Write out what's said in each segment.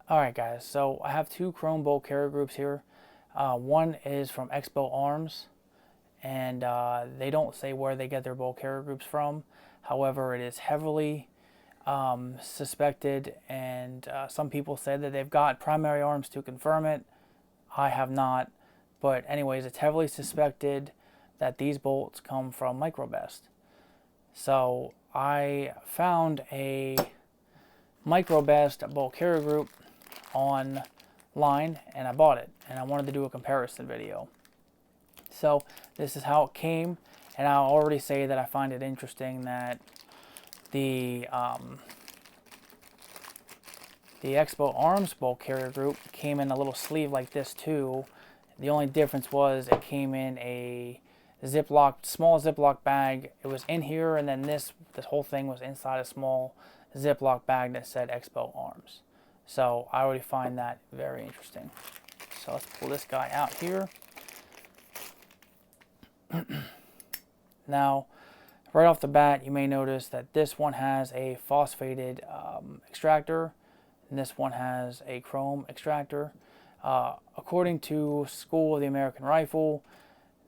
Alright guys, so I have two chrome bolt carrier groups here. One is from Expo Arms, and they don't say where they get their bolt carrier groups from. However, it is heavily suspected, and some people say that they've got primary arms to confirm it. I have not, but anyways, it's heavily suspected that these bolts come from Microbest. So I found a Microbest bolt carrier group online and I bought it, and I wanted to do a comparison video. So this is how it came, and I'll already say that I find it interesting that the Expo Arms bolt carrier group came in a little sleeve like this too. The only difference was it came in a small Ziploc bag. It was in here, and then this whole thing was inside a small Ziploc bag that said Expo Arms. So I already find that very interesting. So let's pull this guy out here. Now, right off the bat, you may notice that this one has a phosphated extractor, and this one has a chrome extractor. According to School of the American Rifle,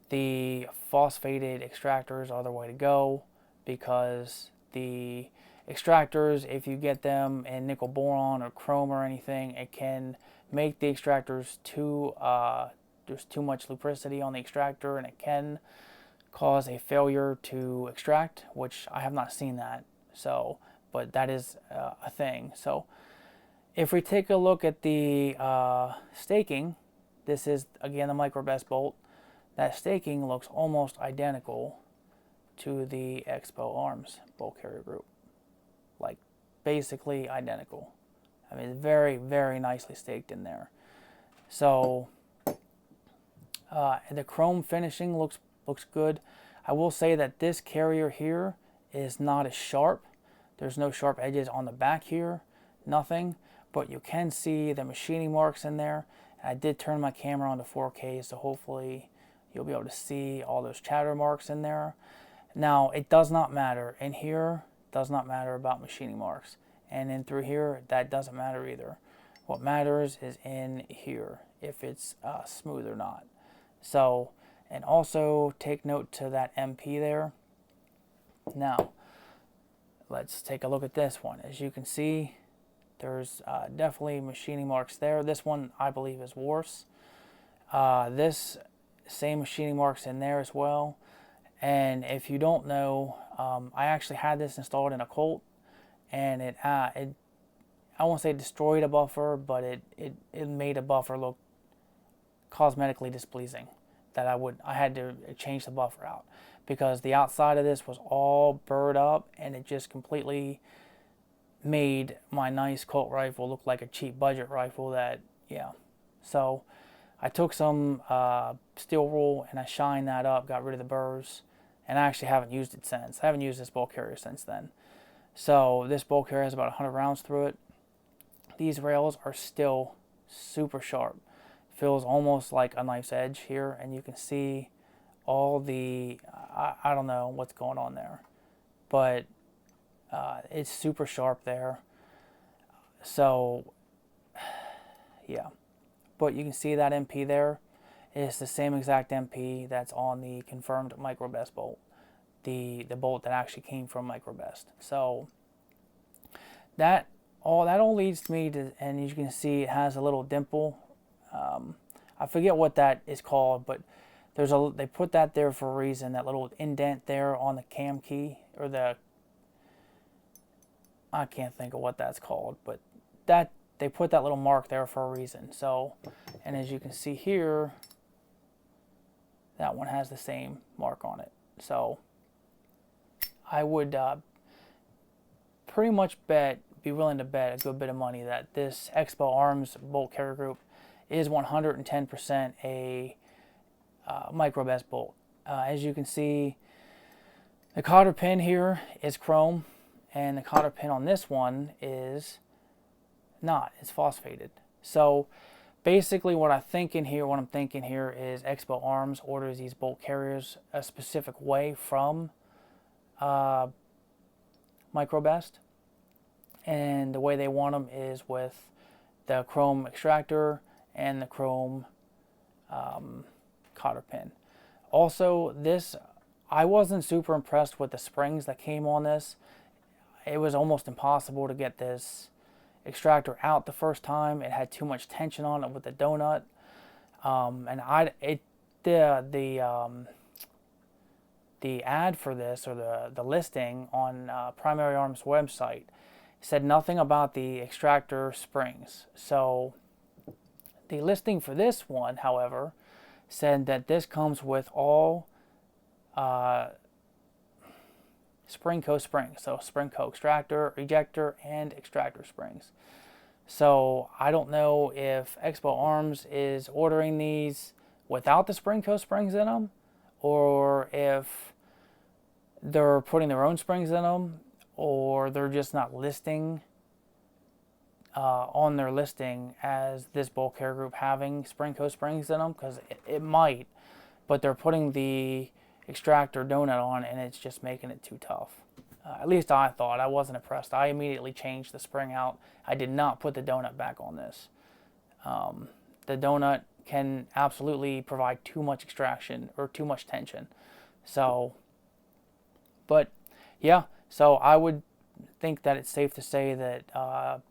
the phosphated extractors are the way to go, because the extractors, if you get them in nickel boron or chrome or anything, it can make the extractors there's too much lubricity on the extractor, and it can cause a failure to extract, which I have not seen that. So, but that is a thing. So if we take a look at the staking, this is again the Microbest bolt. That staking looks almost identical to the Expo Arms bolt carrier group. Like basically identical. I mean, very, very nicely staked in there. So the chrome finishing looks good. I will say that this carrier here is not as sharp. There's no sharp edges on the back here, nothing. But you can see the machining marks in there. And I did turn my camera on to 4K, so hopefully you'll be able to see all those chatter marks in there. Now, it does not matter. In here, does not matter about machining marks. And in through here, that doesn't matter either. What matters is in here, if it's smooth or not. So, and also take note to that MP there. Now, let's take a look at this one. As you can see, there's definitely machining marks there. This one, I believe, is worse. This same machining marks in there as well. And if you don't know, I actually had this installed in a Colt, and it I won't say destroyed a buffer, but it made a buffer look cosmetically displeasing. That I had to change the buffer out, because the outside of this was all burred up, and it just completely made my nice Colt rifle look like a cheap budget rifle. That, yeah. So I took some steel wool and I shined that up, got rid of the burrs, and I actually haven't used it since. I haven't used this bolt carrier since then. So this bolt carrier has about 100 rounds through it. These rails are still super sharp. Feels almost like a knife's edge here, and you can see all the, I don't know what's going on there, but it's super sharp there. So yeah, but you can see that MP there is the same exact MP that's on the confirmed Microbest bolt, the bolt that actually came from Microbest. So that all leads me to, and you can see it has a little dimple. I forget what that is called, but they put that there for a reason. That little indent there on the cam key, or I can't think of what that's called, but that they put that little mark there for a reason. So, and as you can see here, that one has the same mark on it. So I would pretty much be willing to bet a good bit of money that this Expo Arms bolt carrier group is 110% a Microbest bolt. As you can see, the cotter pin here is chrome, and the cotter pin on this one is not. It's phosphated. So basically what I'm thinking here is Expo Arms orders these bolt carriers a specific way from Microbest, and the way they want them is with the chrome extractor and the chrome cotter pin. Also, this, I wasn't super impressed with the springs that came on this. It was almost impossible to get this extractor out the first time. It had too much tension on it with the donut, and the ad for this, or the listing on Primary Arms website, said nothing about the extractor springs. So the listing for this one, however, said that this comes with all Spring-Co springs. So Spring-Co extractor, ejector, and extractor springs. So I don't know if Expo Arms is ordering these without the Spring-Co springs in them, or if they're putting their own springs in them, or they're just not listing on their listing as this bulk carrier group having Spring-Co springs in them, because it might, but they're putting the extractor donut on and it's just making it too tough. At least I thought. I wasn't impressed. I immediately changed the spring out. I did not put the donut back on this. The donut can absolutely provide too much extraction or too much tension. So, but yeah, so I would think that it's safe to say that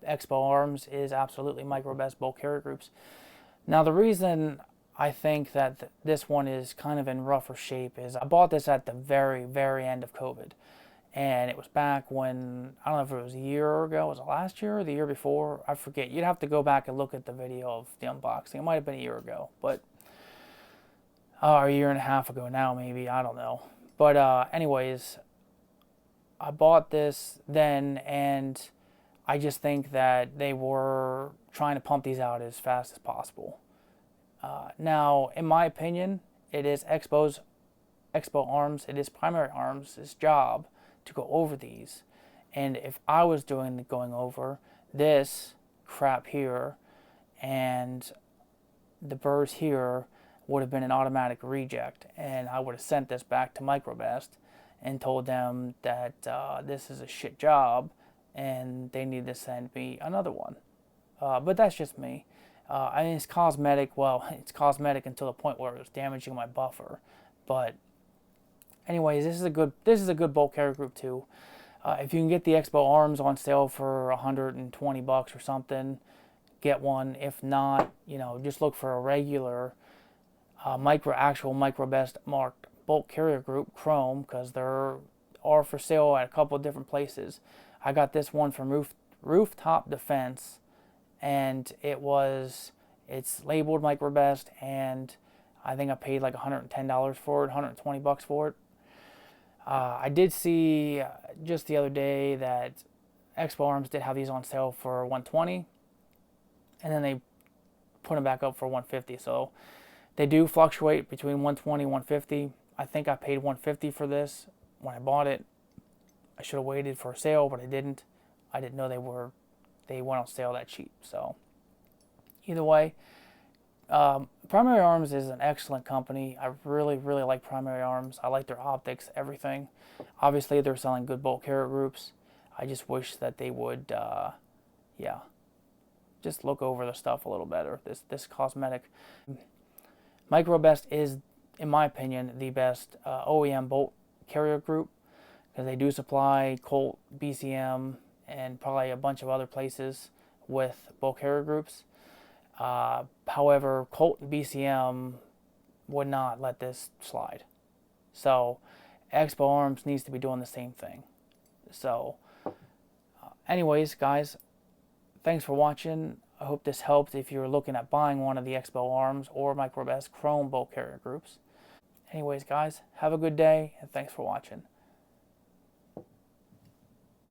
Expo Arms is absolutely Microbest bulk carrier groups. Now, the reason I think that this one is kind of in rougher shape is I bought this at the very, very end of COVID. And it was back when, I don't know if it was a year ago, was it last year or the year before? I forget. You'd have to go back and look at the video of the unboxing. It might have been a year ago, but a year and a half ago now, maybe. I don't know. But anyways, I bought this then, and I just think that they were trying to pump these out as fast as possible. Now, in my opinion, it is Expo Arms, it is Primary Arms' job to go over these. And if I was going over this crap here and the burrs here, would have been an automatic reject, and I would have sent this back to Microbest and told them that this is a shit job and they need to send me another one. But that's just me. I mean, it's cosmetic. Well, it's cosmetic until the point where it was damaging my buffer. But anyways, this is a good bulk carrier group too. If you can get the Expo Arms on sale for $120 or something, get one. If not, just look for a regular actual Microbest marked bulk carrier group Chrome, because they're for sale at a couple of different places. I got this one from Rooftop Defense, and it's labeled Microbest, and I think I paid like $110 for it, $120 for it. I did see just the other day that Expo Arms did have these on sale for $120, and then they put them back up for $150. So they do fluctuate between $120 and $150. I think I paid $150 for this when I bought it. I should have waited for a sale, but I didn't. I didn't know they went on sale that cheap. So either way, Primary Arms is an excellent company. I really, really like Primary Arms. I like their optics, everything. Obviously, they're selling good bulk carrier groups. I just wish that they would, just look over the stuff a little better. This cosmetic. Microbest is, in my opinion, the best OEM bulk carrier group, because they do supply Colt, BCM, and probably a bunch of other places with bulk carrier groups. However, Colt and BCM would not let this slide. So Expo Arms needs to be doing the same thing. So anyways, guys, thanks for watching. I hope this helped if you're looking at buying one of the Expo Arms or Microbest Chrome bulk carrier groups. Anyways, guys, have a good day, and thanks for watching.